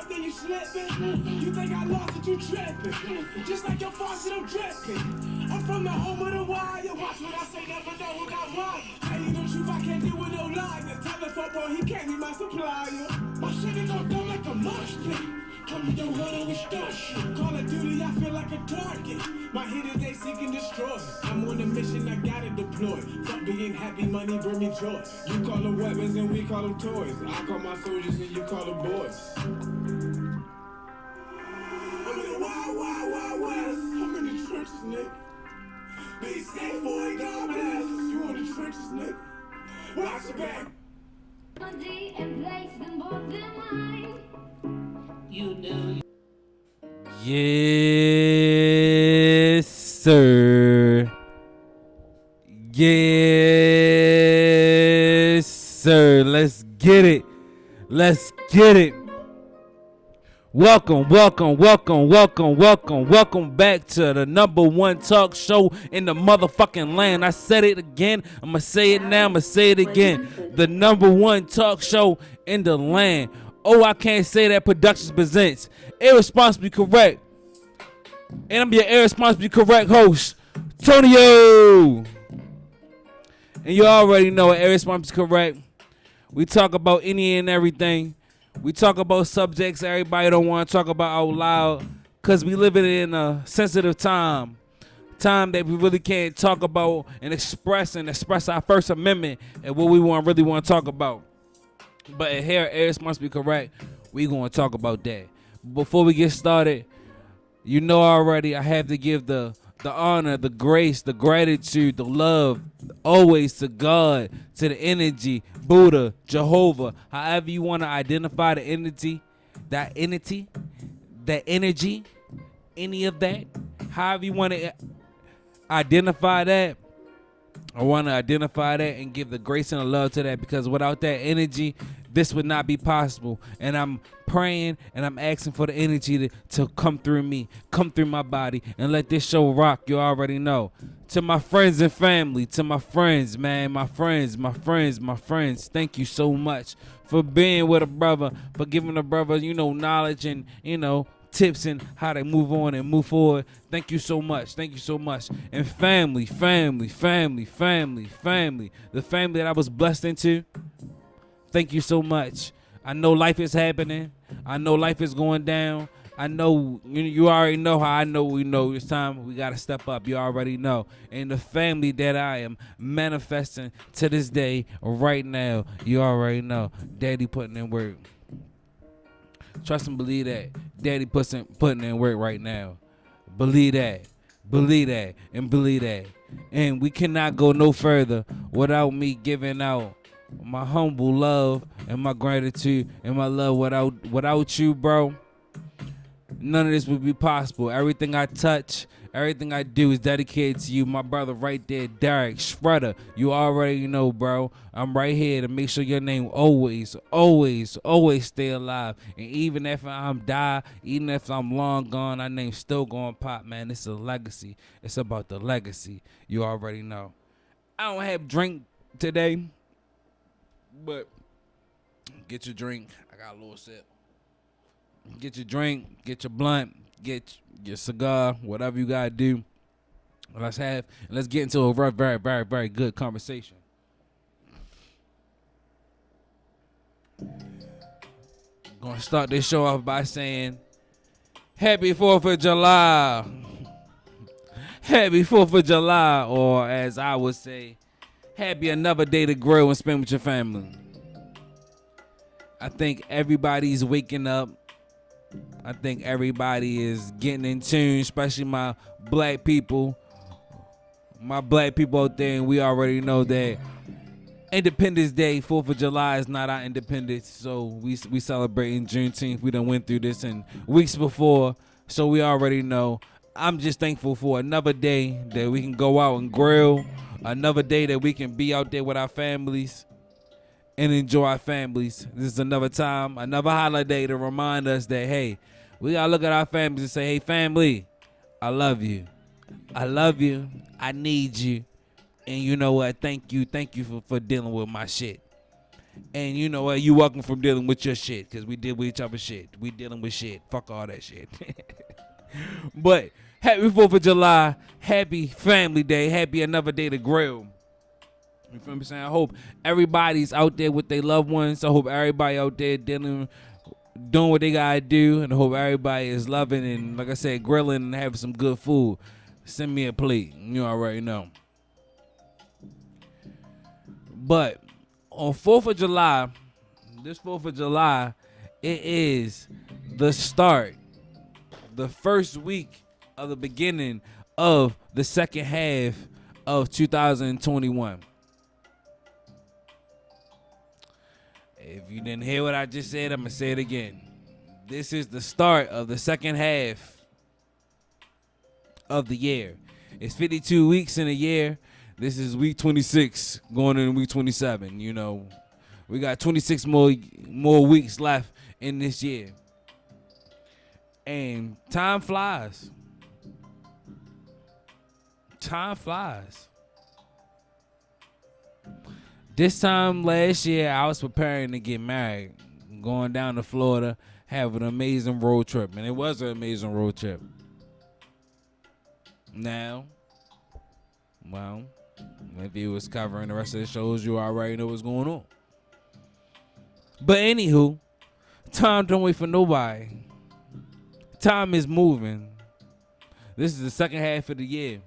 up, then you slipping. You think I lost it, you tripping. Just like your faucet, I'm dripping. I'm from the home of the wire. Watch what I say, never know who got why. Tell you the truth, I can't deal with no liar. Telephone boy, he can't be my supplier. My shit is gon' go like a mosh pit. Come to your hood and we start shit. Call of Duty, I feel like a target. My hitters, they seek and destroy. I'm on a mission, I gotta deploy. Fuck being happy, money bring me joy. You call them weapons and we call them toys. I call my soldiers and you call them boys. I'm in the wild, wild, wild west. I'm in the trenches, nigga. Be safe, boy, God bless. You in the trenches, nigga. Watch your back. And place them both in mind. You know. Yes, sir. Yes, sir. Let's get it. Let's get it. Welcome back to the #1 talk show in the motherfucking land. I said it again. I'm going to say it now. I'm going to say it again. The #1 talk show in the land. Oh, I Can't Say That Productions presents Irresponsibly Correct. And I'm your irresponsibly correct host, Tonio. And you already know what Irresponsibly Correct. We talk about any and everything. We talk about subjects everybody don't want to talk about out loud because we live in a sensitive time that we really can't talk about and express our First Amendment and what we really want to talk about. But here at Irresponsibly Correct, we going to talk about that. Before we get started, you know already I have to give the honor, the grace, the gratitude, the love, always to God, to the energy, Buddha, Jehovah, however you want to identify the entity, that energy, any of that, however you want to identify that. I want to identify that and give the grace and the love to that, because without that energy, this would not be possible. And I'm praying and I'm asking for the energy to come through me, come through my body, and let this show rock. You already know. To my friends and family, to my friends, man, my friends, thank you so much for being with a brother, for giving a brother, knowledge and, tips and how to move on and move forward. Thank you so much. Thank you so much. And family. The family that I was blessed into. Thank you so much. I know life is happening. I know life is going down. I know you already know how I know we know it's time. We got to step up. You already know. And the family that I am manifesting to this day right now, you already know. Daddy putting in work. Trust and believe that. Daddy putting in work right now. Believe that. And believe that. And we cannot go no further without me giving out my humble love and my gratitude and my love. Without you, bro, none of this would be possible. Everything I touch, everything I do is dedicated to you, my brother right there, Derek Shredder. You already know, bro. I'm right here to make sure your name always stay alive. And even if I'm die, even if I'm long gone, my name's still gonna pop, man. It's a legacy. It's about the legacy. You already know. I don't have drink today, but get your drink. I got a little sip. Get your drink, get your blunt, get your cigar, whatever you gotta do. Let's get into a very, very, very, very good conversation. I'm gonna start this show off by saying, Happy 4th of July. Happy 4th of July, or as I would say, happy another day to grill and spend with your family. I think everybody's waking up. I think everybody is getting in tune, especially my black people. My black people out there, and we already know that Independence Day, 4th of July is not our independence, so we celebrating Juneteenth. We done went through this in weeks before, so we already know. I'm just thankful for another day that we can go out and grill, another day that we can be out there with our families and enjoy our families. This is another time, another holiday to remind us that, hey, we got to look at our families and say, hey, family, I love you. I love you. I need you. And you know what? Thank you for dealing with my shit. And you know what? You welcome from dealing with your shit, because we deal with each other shit. We dealing with shit. Fuck all that shit. But happy 4th of July. Happy Family Day. Happy another day to grill. You feel me saying? I hope everybody's out there with their loved ones. I hope everybody out there doing what they gotta do. And I hope everybody is loving and, like I said, grilling and having some good food. Send me a plate. You already know. But on 4th of July, this 4th of July, it is the start, the first week of the beginning of the second half of 2021. If you didn't hear what I just said, I'm going to say it again. This is the start of the second half of the year. It's 52 weeks in a year. This is week 26 going into week 27. You know, we got 26 more weeks left in this year. And time flies. Time flies. This time last year, I was preparing to get married, going down to Florida, having an amazing road trip. And it was an amazing road trip. Now, well, if you was covering the rest of the shows, you already know what's going on. But anywho, time don't wait for nobody. Time is moving. This is the second half of the year.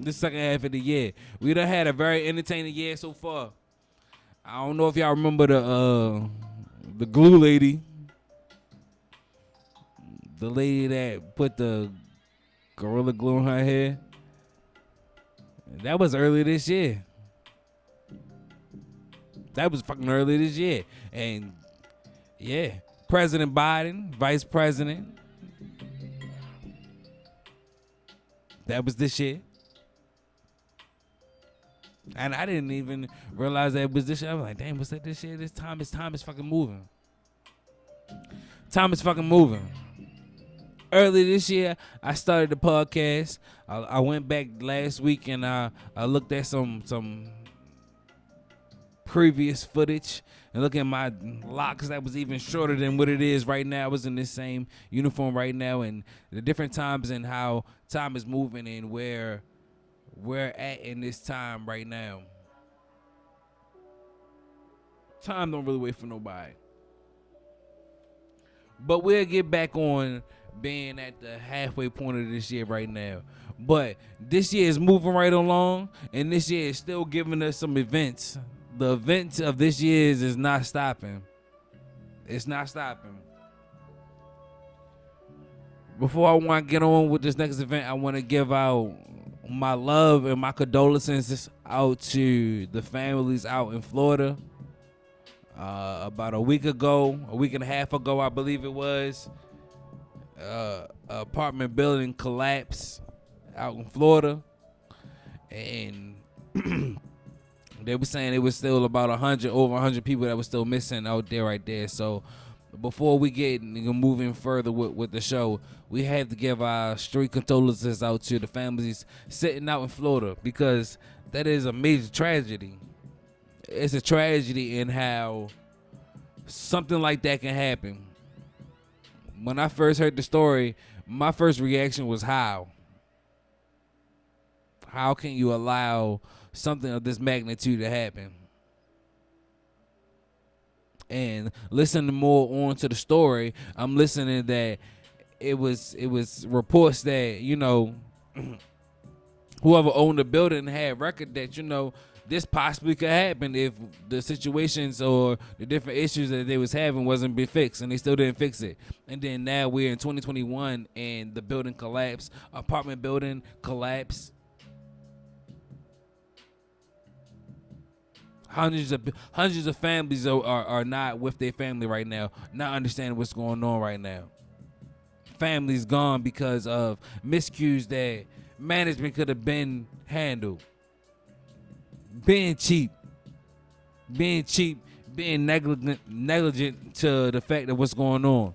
This second half of the year. We done had a very entertaining year so far. I don't know if y'all remember the glue lady. The lady that put the Gorilla Glue in her hair. That was early this year. That was fucking early this year. And yeah, President Biden, Vice President. That was this year. And I didn't even realize that it was this year. I was like, damn, what's that this year? This time is fucking moving. Time is fucking moving. Early this year, I started the podcast. I went back last week and I looked at some previous footage and look at my locks that was even shorter than what it is right now. I was in this same uniform right now, and the different times and how time is moving and where we're at in this time right now. Time don't really wait for nobody. But we'll get back on being at the halfway point of this year right now. But this year is moving right along, and this year is still giving us some events. The events of this year is not stopping. It's not stopping. Before I want to get on with this next event, I want to give out my love and my condolences out to the families out in Florida. About a week and a half ago, I believe it was, apartment building collapsed out in Florida, and they were saying it was still about over 100 people that were still missing out there right there. So before we get moving further with the show, we have to give our street condolences out to the families sitting out in Florida, because that is a major tragedy. It's a tragedy in how something like that can happen. When I first heard the story, my first reaction was how? How can you allow something of this magnitude to happen? And listening more on to the story, I'm listening that it was reports that, you know, whoever owned the building had record that, you know, this possibly could happen if the situations or the different issues that they was having wasn't be fixed, and they still didn't fix it. And then now we're in 2021 and the building collapsed, apartment building collapsed. Hundreds of families are not with their family right now, not understanding what's going on right now. Families gone because of miscues that management could have been handled. Being cheap, being negligent to the fact of what's going on.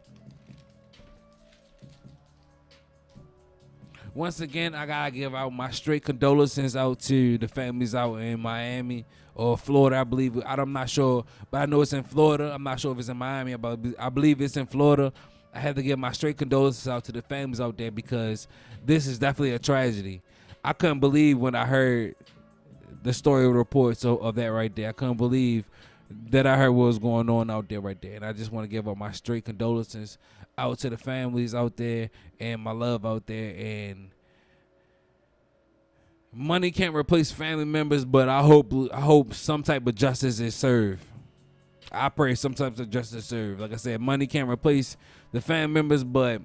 Once again, I gotta give out my straight condolences out to the families out in Miami or Florida. I believe I'm not sure, but I know it's in Florida. I'm not sure if it's in Miami, but I believe it's in Florida. I have to give my straight condolences out to the families out there because this is definitely a tragedy. I couldn't believe when I heard the story reports of that right there. I couldn't believe that I heard what was going on out there right there. And I just want to give up my straight condolences out to the families out there and my love out there. And money can't replace family members, but I hope some type of justice is served. I pray some type of justice is served. Like I said, money can't replace the family members, but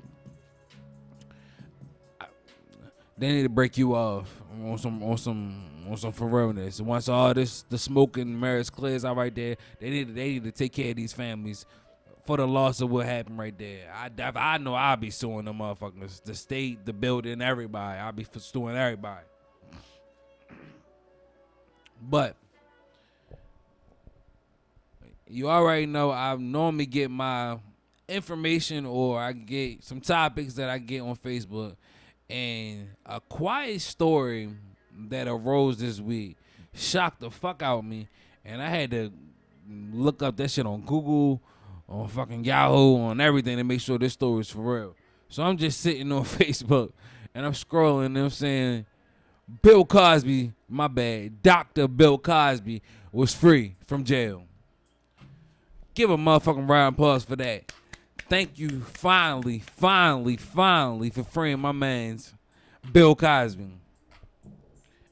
they need to break you off on some for realness. Once all the smoke and mirrors clears out right there, they need to take care of these families for the loss of what happened right there. I know I'll be suing them motherfuckers, the state, the building, everybody. I'll be suing everybody. But you already know I normally get my information or I get some topics that I get on Facebook. And a quiet story that arose this week shocked the fuck out of me. And I had to look up that shit on Google, on fucking Yahoo, on everything to make sure this story is for real. So I'm just sitting on Facebook and I'm scrolling and I'm saying, Bill Cosby, my bad, Dr. Bill Cosby was free from jail. Give a motherfucking round of applause for that. Thank you finally for freeing my man's Bill Cosby.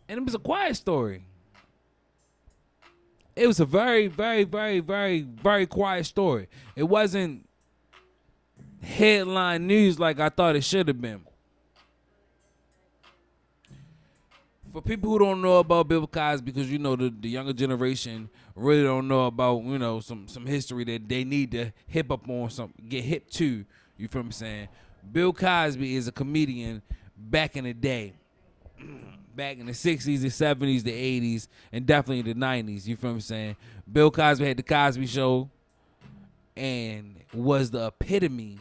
And it was a quiet story. It was a very, very, very, very, very quiet story. It wasn't headline news like I thought it should have been. For people who don't know about Bill Cosby, because you know the younger generation really don't know about, you know, some history that they need to hip up on, get hip to. You feel what I'm saying? Bill Cosby is a comedian back in the day, back in the 60s, the 70s, the 80s, and definitely the 90s. You feel what I'm saying? Bill Cosby had the Cosby Show and was the epitome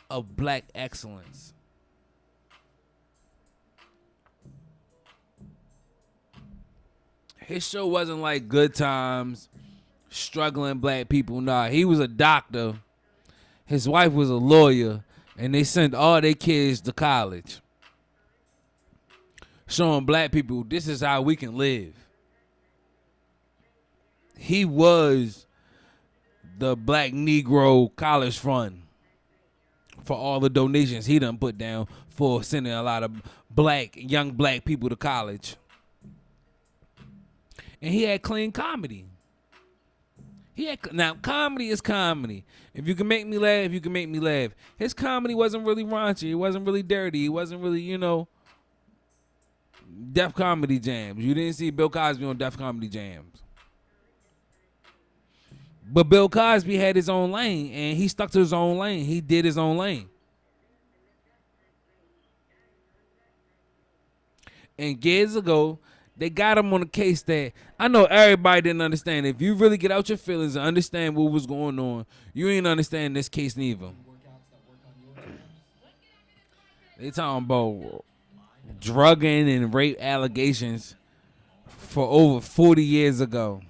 of black excellence. His show wasn't like Good Times, struggling black people. Nah, he was a doctor. His wife was a lawyer, and they sent all their kids to college, showing black people this is how we can live. He was the Black Negro College Fund for all the donations he done put down for sending a lot of young black people to college. And he had clean comedy. Now, comedy is comedy. If you can make me laugh, you can make me laugh. His comedy wasn't really raunchy. It wasn't really dirty. It wasn't really, you know, Def Comedy Jams. You didn't see Bill Cosby on Def Comedy Jams. But Bill Cosby had his own lane, and he stuck to his own lane. He did his own lane. And years ago, they got him on a case that I know everybody didn't understand. If you really get out your feelings and understand what was going on, you ain't understand this case neither. They talking about drugging and rape allegations for over 40 years ago.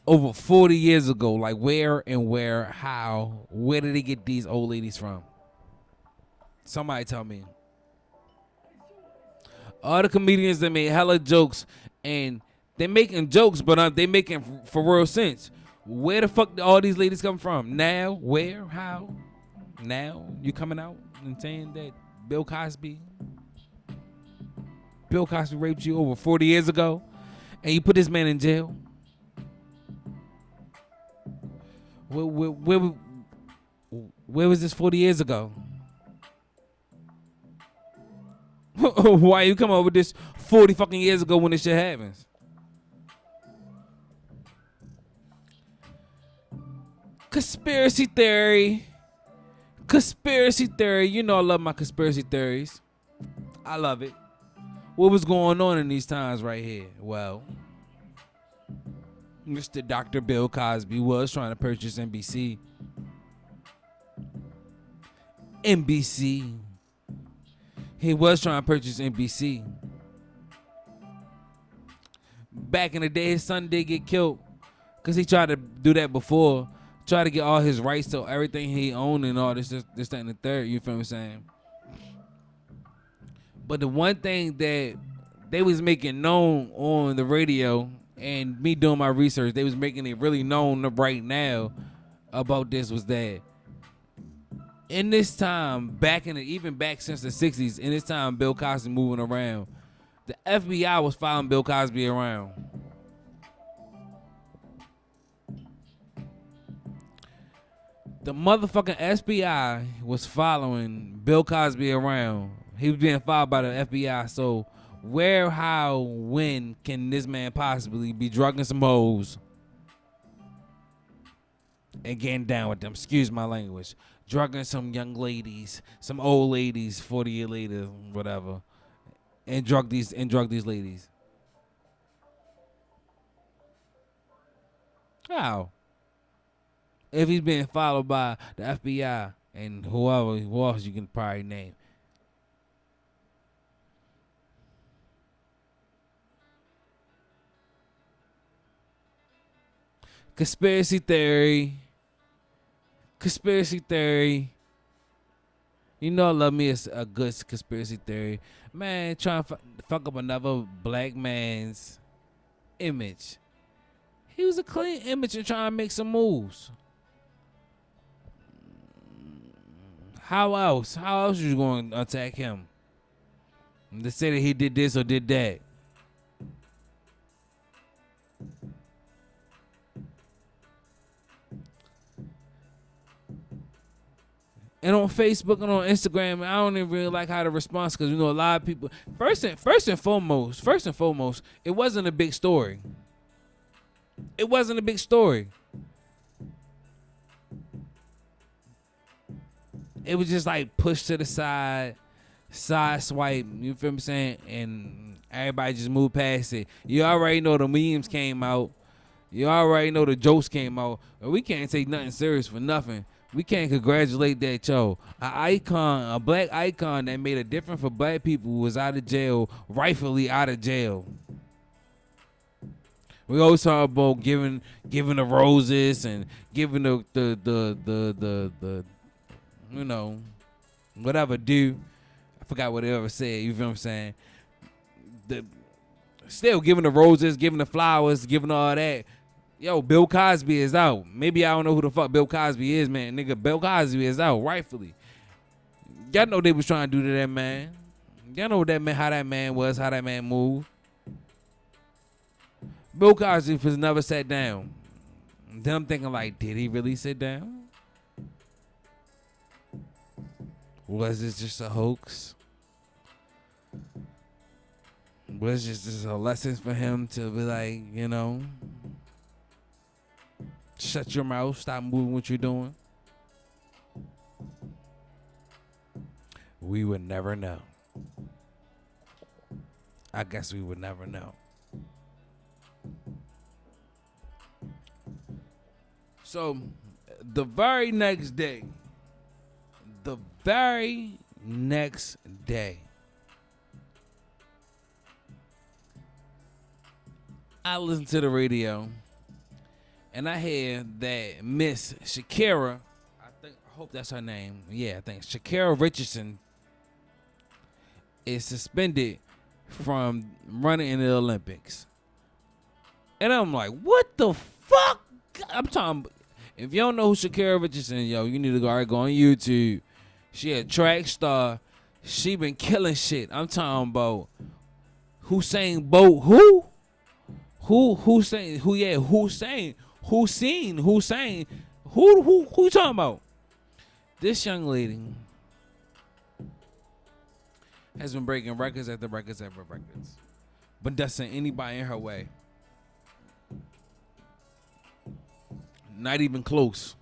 Over 40 years ago. Like where, how, where did they get these old ladies from? Somebody tell me. All the comedians that made hella jokes, and they making jokes, but they making for real sense. Where the fuck did all these ladies come from? Now, where, how? Now you coming out and saying that Bill Cosby raped you over 40 years ago, and you put this man in jail? Where was this 40 years ago? Why you come up with this 40 fucking years ago when this shit happens? Conspiracy theory. You know I love my conspiracy theories. I love it. What was going on in these times right here? Well, Mr. Dr. Bill Cosby was trying to purchase NBC. NBC. He was trying to purchase NBC. Back in the day, his son did get killed because he tried to do that before. Try to get all his rights to everything he owned and all this, that, and the third. You feel what I'm saying? But the one thing that they was making known on the radio, and me doing my research, they was making it really known right now about this, was that in this time, even back since the 60s, in this time Bill Cosby moving around, the FBI was following Bill Cosby around. The motherfucking FBI was following Bill Cosby around. He was being followed by the FBI. So where, how, when can this man possibly be drugging some hoes and getting down with them? Excuse my language. Drugging some young ladies, some old ladies, 40 years later, whatever, and drug these ladies. How? If he's being followed by the FBI and who else you can probably name. Conspiracy theory. You know I love me a good conspiracy theory. Man, trying to fuck up another black man's image. He was a clean image and trying to make some moves. How else? How else you going to attack him? To say that he did this or did that. And on Facebook and on Instagram, I don't even really like how to respond because a lot of people. First and foremost, it wasn't a big story. It wasn't a big story. It was just like pushed to the side swipe. You feel what I'm saying? And everybody just moved past it. You already know the memes came out. You already know the jokes came out. We can't take nothing serious for nothing. We can't congratulate that a black icon that made a difference for black people was out of jail, rightfully out of jail. We always talk about giving the roses and giving the whatever due. I forgot what they ever said. You feel what I'm saying? Still giving the roses, giving the flowers, giving all that. Yo, Bill Cosby is out. Maybe I don't know who the fuck Bill Cosby is, man. Nigga, Bill Cosby is out, rightfully. Y'all know they was trying to do to that man. Y'all know what that man, how that man was, how that man moved. Bill Cosby was never sat down. Then I'm thinking like, did he really sit down? Was this just a hoax? Was this just a lesson for him to be like, shut your mouth, stop moving what you're doing? We would never know. I guess we would never know. So, the very next day, I listened to the radio, and I hear that Miss Shakira, I hope that's her name. Yeah, I think Shakira Richardson is suspended from running in the Olympics. And I'm like, what the fuck? I'm talking. If you don't know who Shakira Richardson is, you need to go on YouTube. She a track star. She been killing shit. I'm talking about Hussein Bolt. Who? Hussein? Who? Yeah, Hussein. Hussein. Who you talking about? This young lady has been breaking records after records after records, but doesn't anybody in her way. Not even close.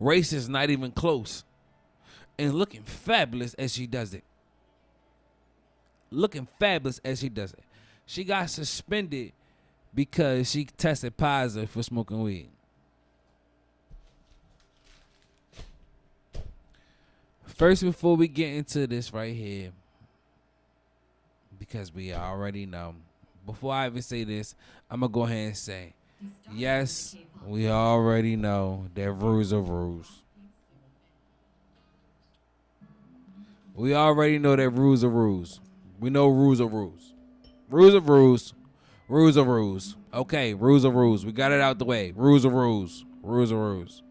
Race is not even close. And looking fabulous as she does it. She got suspended because she tested positive for smoking weed. First, before we get into this right here, because we already know, before I even say this, I'm going to go ahead and say, yes, we already know that rules are rules. We already know that rules are rules. We know rules are rules. Rules are rules. Rules are rules. Okay, rules are rules. We got it out the way. Rules are rules. Rules are rules.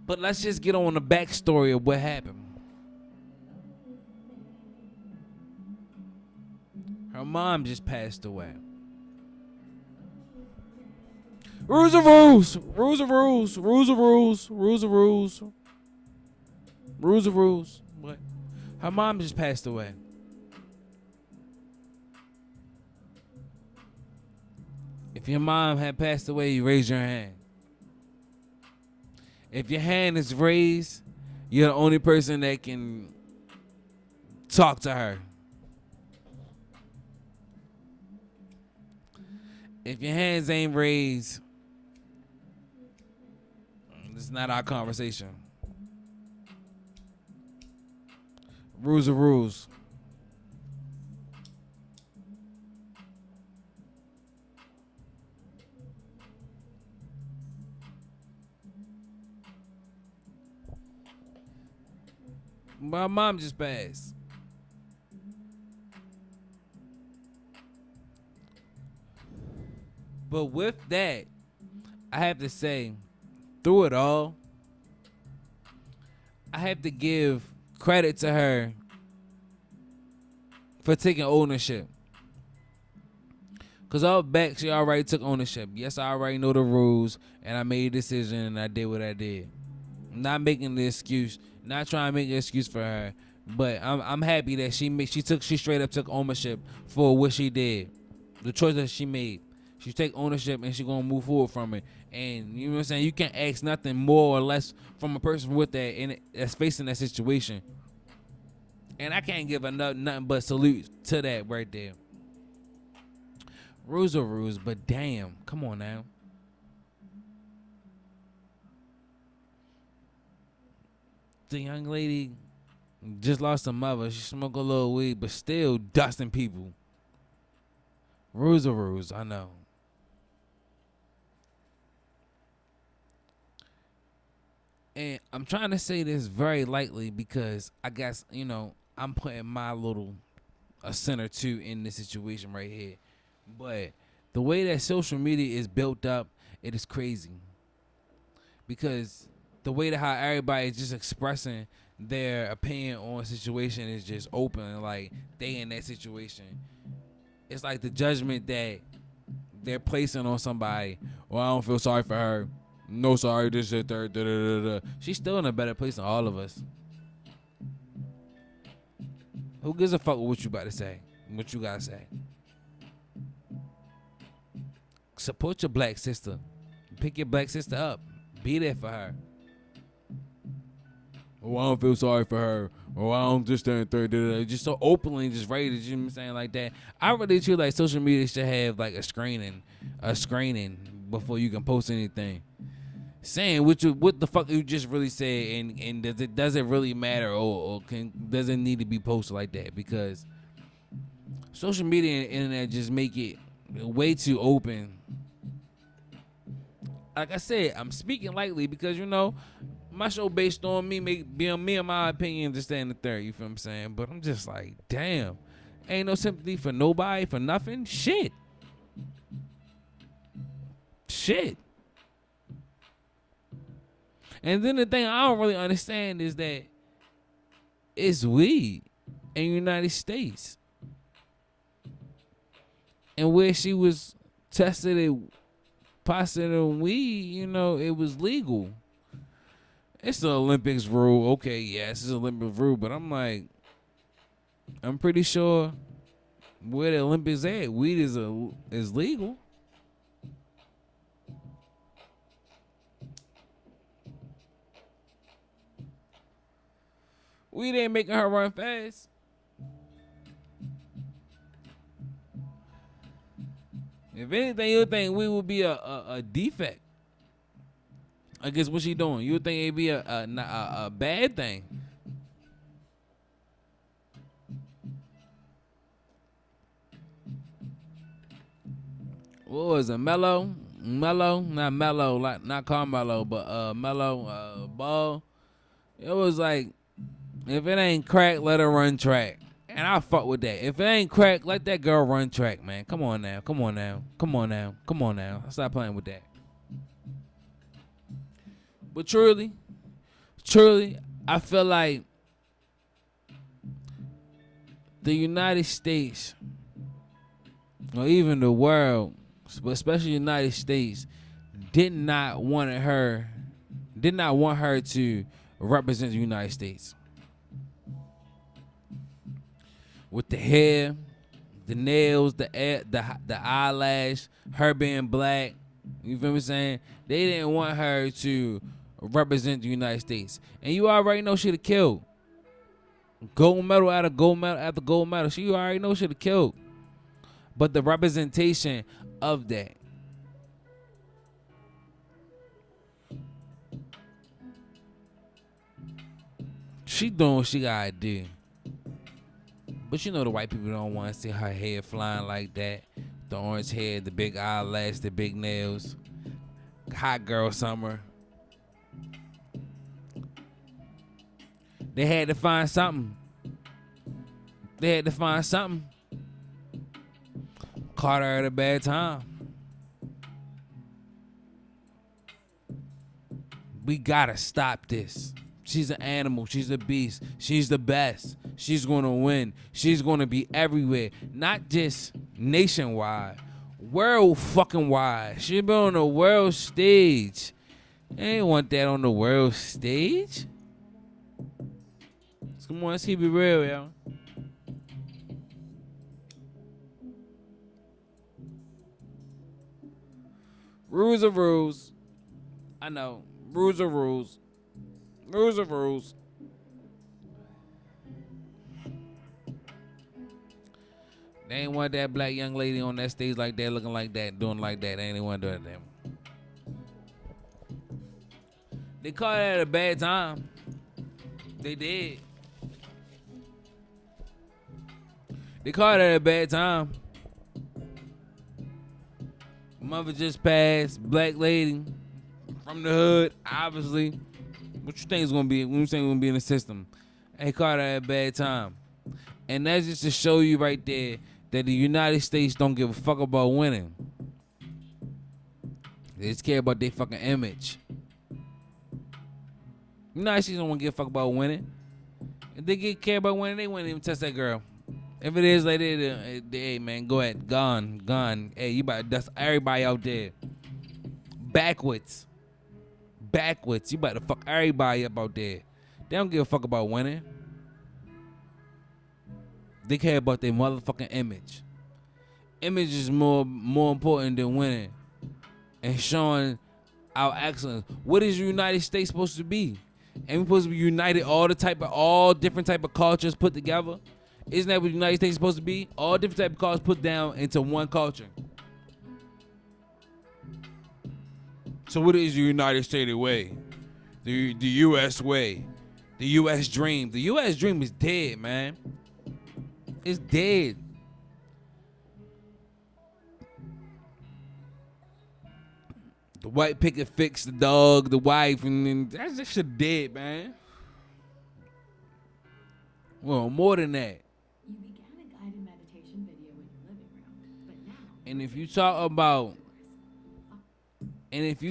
But let's just get on the backstory of what happened. Her mom just passed away. Rules are rules. Rules are rules. Rules are rules. Rules are rules. Rules are rules. What? Her mom just passed away. If your mom had passed away, you raise your hand. If your hand is raised, you're the only person that can talk to her. If your hands ain't raised, it's not our conversation. Rules are rules. My mom just passed. But with that, I have to say, through it all, I have to give credit to her for taking ownership. Because all back, she already took ownership. Yes, I already know the rules, and I made a decision, and I did what I did. I'm not making the excuse, not trying to make an excuse for her, but I'm happy that she straight up took ownership for what she did, the choice that she made. She take ownership and she gonna move forward from it. And you know what I'm saying? You can't ask nothing more or less from a person with that that's facing that situation. And I can't give nothing but salute to that right there. Rules are rules, but damn, come on now. The young lady just lost her mother. She smoked a little weed, but still dusting people. Rules are rules, I know. And I'm trying to say this very lightly because I guess, I'm putting my little a cent or two in this situation right here. But the way that social media is built up, it is crazy. Because the way that how everybody is just expressing their opinion on a situation is just open and like they in that situation. It's like the judgment that they're placing on somebody. Well, I don't feel sorry for her. No, sorry, this, that, third, da, da, da, da. She's still in a better place than all of us. Who gives a fuck with what you about to say? What you gotta say? Support your black sister. Pick your black sister up. Be there for her. Oh, I don't feel sorry for her. Oh, I don't just stand third. Just so openly, just ready to, you know what I'm saying, like that. I really feel like social media should have like a screening before you can post anything. Saying what the fuck you just really said, and does it really matter or does it need to be posted like that? Because social media and internet just make it way too open. Like I said, I'm speaking lightly because my show based on me being me and my opinion to stand the third. You feel what I'm saying? But I'm just like, damn, ain't no sympathy for nobody for nothing. Shit. And then the thing I don't really understand is that it's weed in the United States. And where she was tested it positive weed, it was legal. It's the Olympics rule. Okay, yes, it's the Olympics rule, but I'm like, I'm pretty sure where the Olympics at, weed is legal. Weed ain't making her run fast. If anything, you'll think we would be a defect. I guess what she doing? You would think it'd be a bad thing. What was it? Mellow, not mellow, like not Carmelo, but mellow ball. It was like, if it ain't crack, let her run track. And I fuck with that. If it ain't crack, let that girl run track, man. Come on now. Stop playing with that. But truly, I feel like the United States, or even the world, but especially the United States, did not want her to represent the United States. With the hair, the nails, the eyelash, her being black, you feel me saying? They didn't want her to represent the United States. And you already know she'd have killed. Gold medal after gold medal after gold medal. She already know she'd have killed. But the representation of that. She doing what she gotta do. But you know the white people don't want to see her hair flying like that. The orange hair, the big eyelash, the big nails. Hot girl summer. They had to find something. Caught her at a bad time. We gotta stop this. She's an animal. She's a beast. She's the best. She's going to win. She's going to be everywhere. Not just nationwide. World fucking wide. She'll be on the world stage. They ain't want that on the world stage. Come on, let's keep it real, yo. Rules are rules. I know. Rules are rules. Rules are rules. They ain't want that black young lady on that stage like that, looking like that, doing like that. They ain't want to do it to them. They caught it at a bad time. They did. They caught it at a bad time. Mother just passed, black lady from the hood, obviously. What you think is gonna be? What you think gonna be in the system? They caught it at a bad time, and that's just to show you right there that the United States don't give a fuck about winning. They just care about their fucking image. United States don't want to give a fuck about winning. If they care about winning, they wouldn't even test that girl. If it is like that, hey man, go ahead, gone. Hey, you about to dust everybody out there. Backwards. You about to fuck everybody up out there. They don't give a fuck about winning. They care about their motherfucking image. Image is more important than winning and showing our excellence. What is the United States supposed to be? And we supposed to be united, all different type of cultures put together. Isn't that what the United States is supposed to be? All different type of cultures put down into one culture. So what is the United States way? The U.S. way. The U.S. dream. The U.S. dream is dead, man. It's dead. The white picket fix, the dog, the wife, and then that's just shit dead, man. Well, more than that. You began a guided meditation video in your living room, but now. And if you talk about,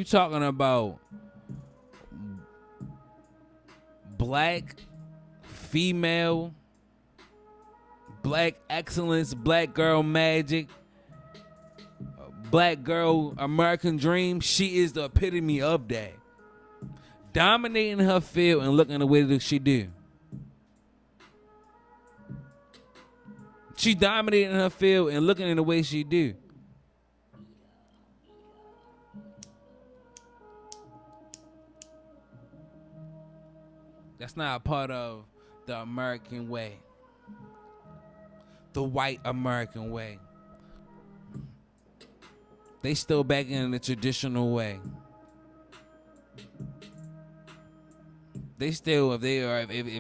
talking about black, female, black excellence, black girl magic, black girl American dream, she is the epitome of that. Dominating her field and looking the way that she do. She dominating her field and looking in the way she do. That's not a part of the American way. The white American way. They still back in the traditional way. They still, if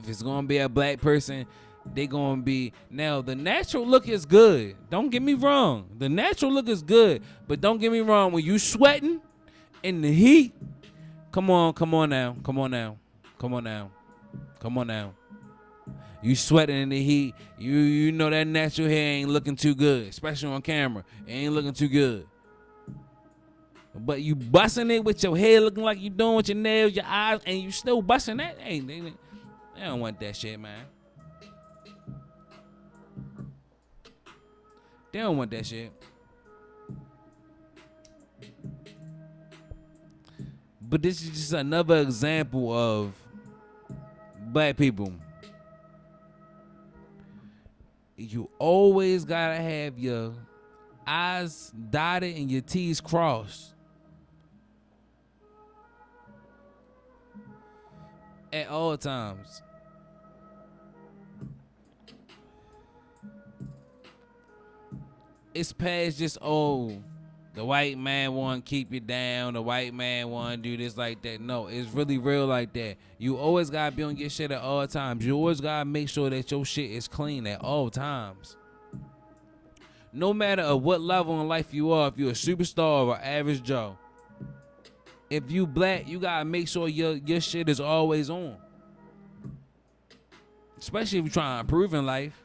it's gonna be a black person, they gonna be. Now the natural look is good. Don't get me wrong. The natural look is good, but don't get me wrong. When you sweating in the heat, come on now. You sweating in the heat. You know that natural hair ain't looking too good, especially on camera. It ain't looking too good. But you busting it with your hair looking like you doing with your nails, your eyes, and you still busting that. Hey, they don't want that shit, man. They don't want that shit. But this is just another example of black people. You always gotta have your I's dotted and your T's crossed. At all times. It's past just, the white man want to keep you down. The white man want to do this like that. No, it's really real like that. You always got to be on your shit at all times. You always got to make sure that your shit is clean at all times. No matter at what level in life you are, if you're a superstar or average Joe, if you black, you gotta make sure your shit is always on. Especially if you're trying to improve in life.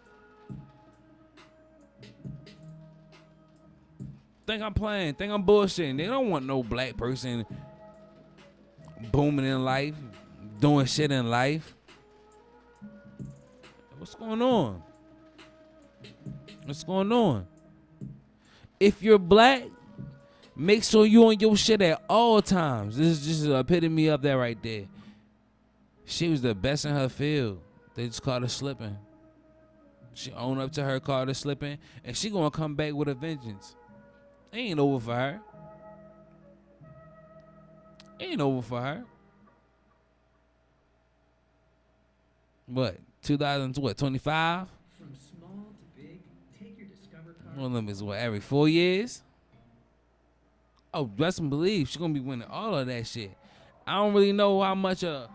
Think I'm playing, think I'm bullshitting. They don't want no black person booming in life, doing shit in life. What's going on? What's going on? If you're black, make sure you on your shit at all times. This is just an epitome of that right there. She was the best in her field. They just caught her slipping. She owned up to her, caught her slipping, and she gonna come back with a vengeance. It ain't over for her. It ain't over for her. What? 2025? From small to big, take your Discover card. One of them is what, every 4 years? Oh, best and believe she's gonna be winning all of that shit. I don't really know how much the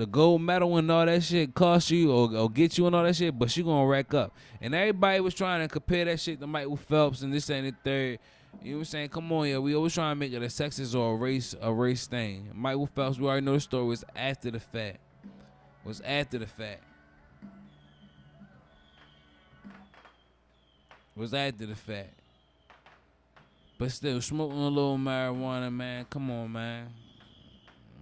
gold medal and all that shit cost you or get you and all that shit, but she gonna rack up. And everybody was trying to compare that shit to Michael Phelps and this and the third. You know what I'm saying? Come on, yeah. We always trying to make it a sexist or a race thing. Michael Phelps, we already know the story, was after the fact. But still, smoking a little marijuana, man. Come on, man.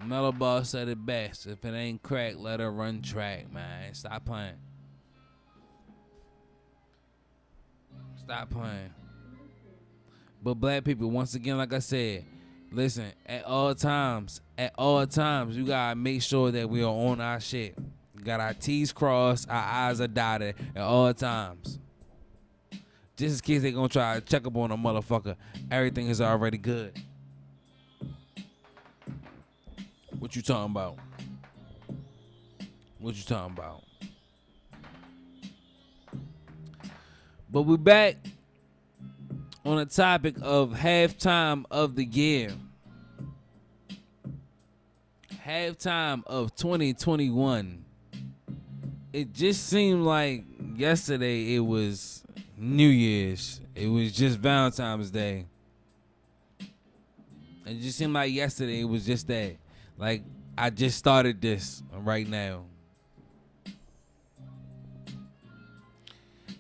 Mellow Ball said it best. If it ain't crack, let her run track, man. Stop playing. But black people, once again, like I said, listen, at all times, you gotta make sure that we are on our shit. We got our T's crossed, our I's are dotted at all times. Just in case they gonna try to check up on a motherfucker, everything is already good. What you talking about? But we back on the topic of halftime of the year. Halftime of 2021. It just seemed like yesterday it was New Year's. It was just Valentine's Day. It just seemed like yesterday it was just that. Like, I just started this right now.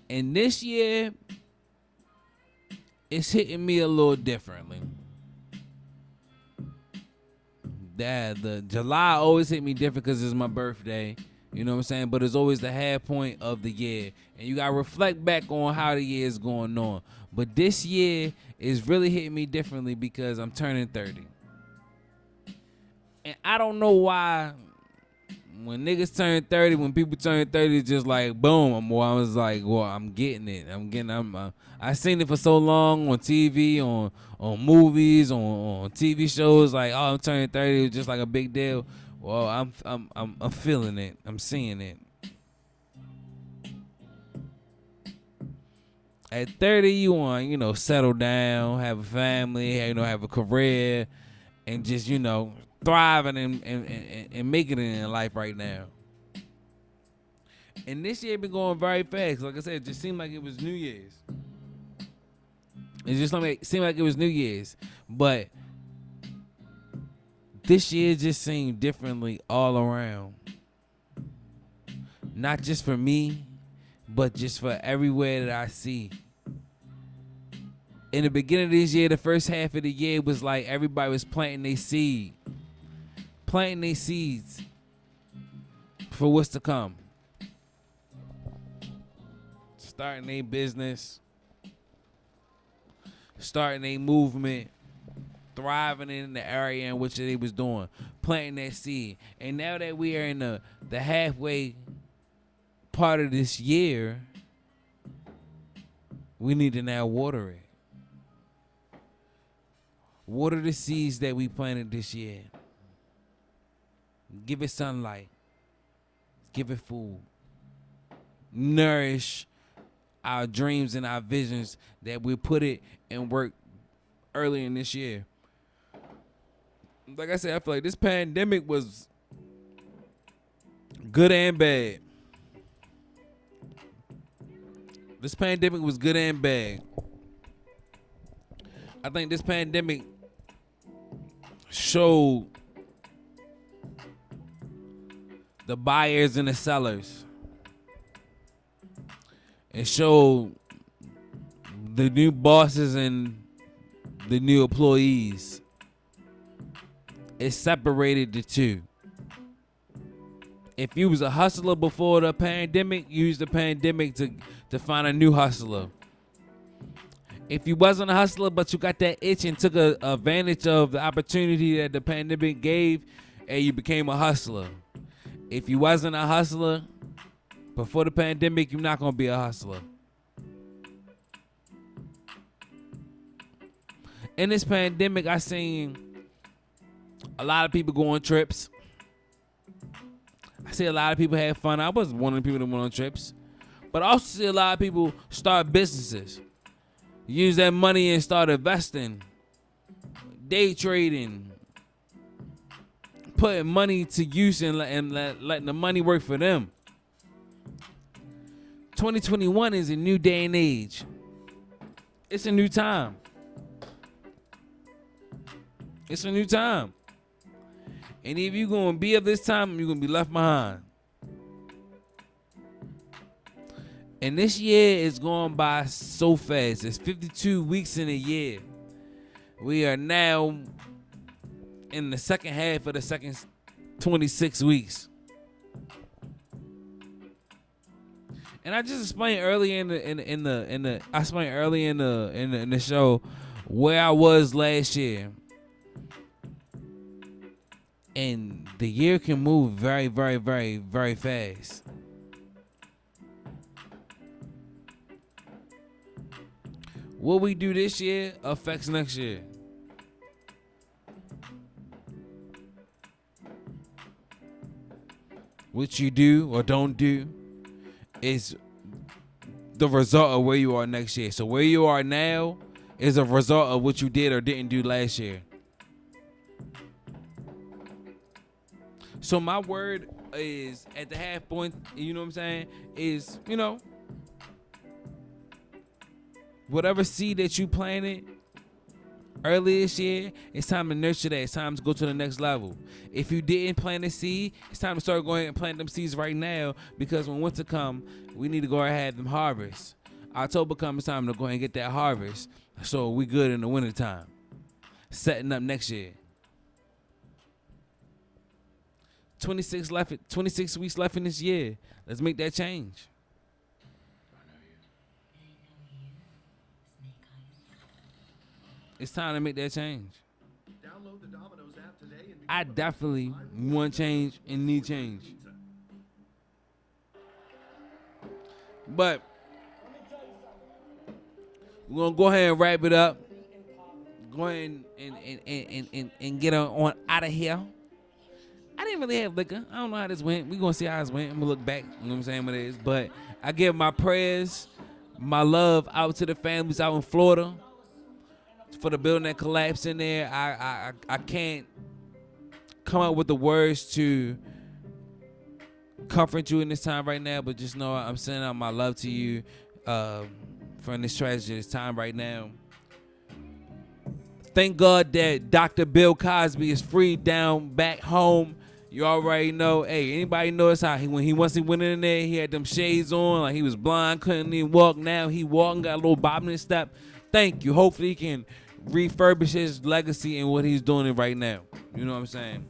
And this year, it's hitting me a little differently. The July always hit me different because it's my birthday. You know what I'm saying? But it's always the half point of the year. And you got to reflect back on how the year is going on. But this year is really hitting me differently because I'm turning 30. And I don't know why when niggas turn 30, when people turn 30, it's just like, boom. I was like, well, I'm getting it. I seen it for so long on TV, on movies, on TV shows. Like, oh, I'm turning 30. It's just like a big deal. Well, I'm feeling it. I'm seeing it. At 30, you want, settle down, have a family, have a career. and just, thriving and making it in life right now. And this year been going very fast. Like I said, it just seemed like it was New Year's. It just seemed like it was New Year's. But this year just seemed differently all around. Not just for me, but just for everywhere that I see. In the beginning of this year, the first half of the year was like everybody was planting their seeds for what's to come. Starting their business, starting a movement, thriving in the area in which they was doing, planting that seed. And now that we are in the halfway part of this year, we need to now water it. Water the seeds that we planted this year. Give it sunlight. Give it food. Nourish our dreams and our visions that we put it and work early in this year. Like I said, I feel like this pandemic was good and bad. This pandemic was good and bad. I think this pandemic showed the buyers and the sellers. It showed the new bosses and the new employees. It separated the two. If you was a hustler before the pandemic, you used the pandemic to find a new hustler. If you wasn't a hustler, but you got that itch and took advantage of the opportunity that the pandemic gave, and you became a hustler. If you wasn't a hustler before the pandemic, you're not going to be a hustler. In this pandemic, I seen a lot of people go on trips. I see a lot of people have fun. I was one of the people that went on trips. But I also see a lot of people start businesses. Use that money and start investing. Day trading. Putting money to use and letting the money work for them. 2021 is a new day and age. It's a new time. It's a new time. And if you're going to be of this time, you're going to be left behind. And this year is going by so fast. It's 52 weeks in a year. We are now in the second half of the second 26 weeks. And I just explained earlier in the show where I was last year. And the year can move very, very, very, very fast. What we do this year affects next year. What you do or don't do is the result of where you are next year. So where you are now is a result of what you did or didn't do last year. So my word is at the half point, you know what I'm saying, is, whatever seed that you planted early this year, it's time to nurture that. It's time to go to the next level. If you didn't plant a seed, it's time to start going and plant them seeds right now, because when winter come, we need to go ahead and have them harvest. October comes, it's time to go ahead and get that harvest, so we good in the winter time. Setting up next year. 26 weeks left in this year. Let's make that change. It's time to make that change. Download the Domino's app today and I definitely want change and need change. But we're going to go ahead and wrap it up. Go ahead and get on out of here. I didn't really have liquor. I don't know how this went. We're going to see how this went. I'm going to look back. You know what I'm saying? What it is. But I give my prayers, my love out to the families out in Florida. for the building that collapsed in there. I can't come up with the words to comfort you in this time right now, but just know I'm sending out my love to you from this tragedy, this time right now. Thank God that Dr. Bill Cosby is free down back home. You already know. Hey, anybody notice how when he went in there, he had them shades on, like he was blind, couldn't even walk. Now he walking, got a little bob in his step. Thank you. Hopefully he can refurbish his legacy and what he's doing right now. You know what I'm saying?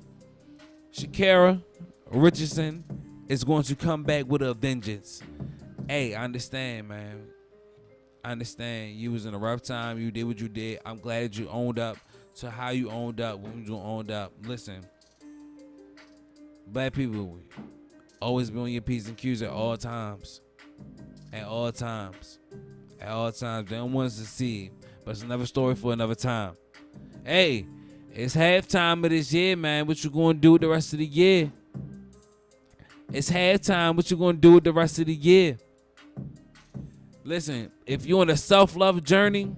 Shakira Richardson is going to come back with a vengeance. Hey, I understand, man. I understand you was in a rough time. You did what you did. I'm glad that you owned up to how you owned up when you owned up. Listen, black people always be on your P's and Q's at all times. At all times. At all times. They don't want us to see, but it's another story for another time. Hey, it's halftime of this year, man. What you gonna do with the rest of the year? It's halftime. What you gonna do with the rest of the year? Listen, if you're on a self-love journey,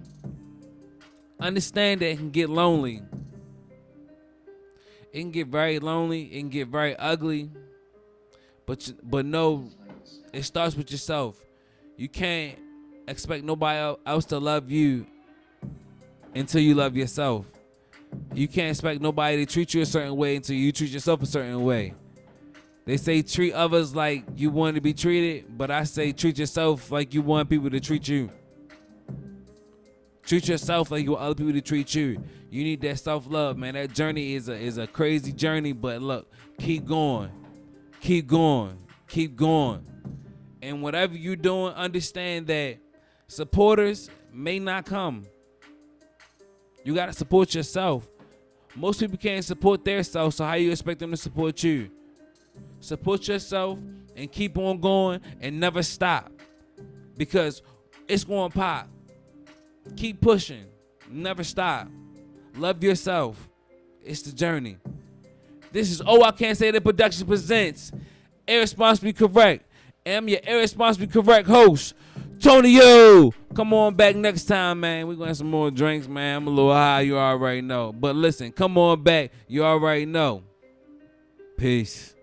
understand that it can get lonely. It can get very lonely. It can get very ugly. But no, it starts with yourself. You can't expect nobody else to love you until you love yourself. You can't expect nobody to treat you a certain way until you treat yourself a certain way. They say treat others like you want to be treated, but I say treat yourself like you want people to treat you. Treat yourself like you want other people to treat you. You need that self-love, man. That journey is a crazy journey, but look, keep going. Keep going. Keep going. And whatever you're doing, understand that supporters may not come. You got to support yourself. Most people can't support their self, so how you expect them to support you? Support yourself and keep on going and never stop, because it's going to pop. Keep pushing. Never stop. Love yourself. It's the journey. This is Oh I Can't Say That Production presents Irresponsibly Correct. I'm your Irresponsibly Correct host, Tonyo. Come on back next time, man. We're going to have some more drinks, man. I'm a little high. You already know. But listen, come on back. You already know. Peace.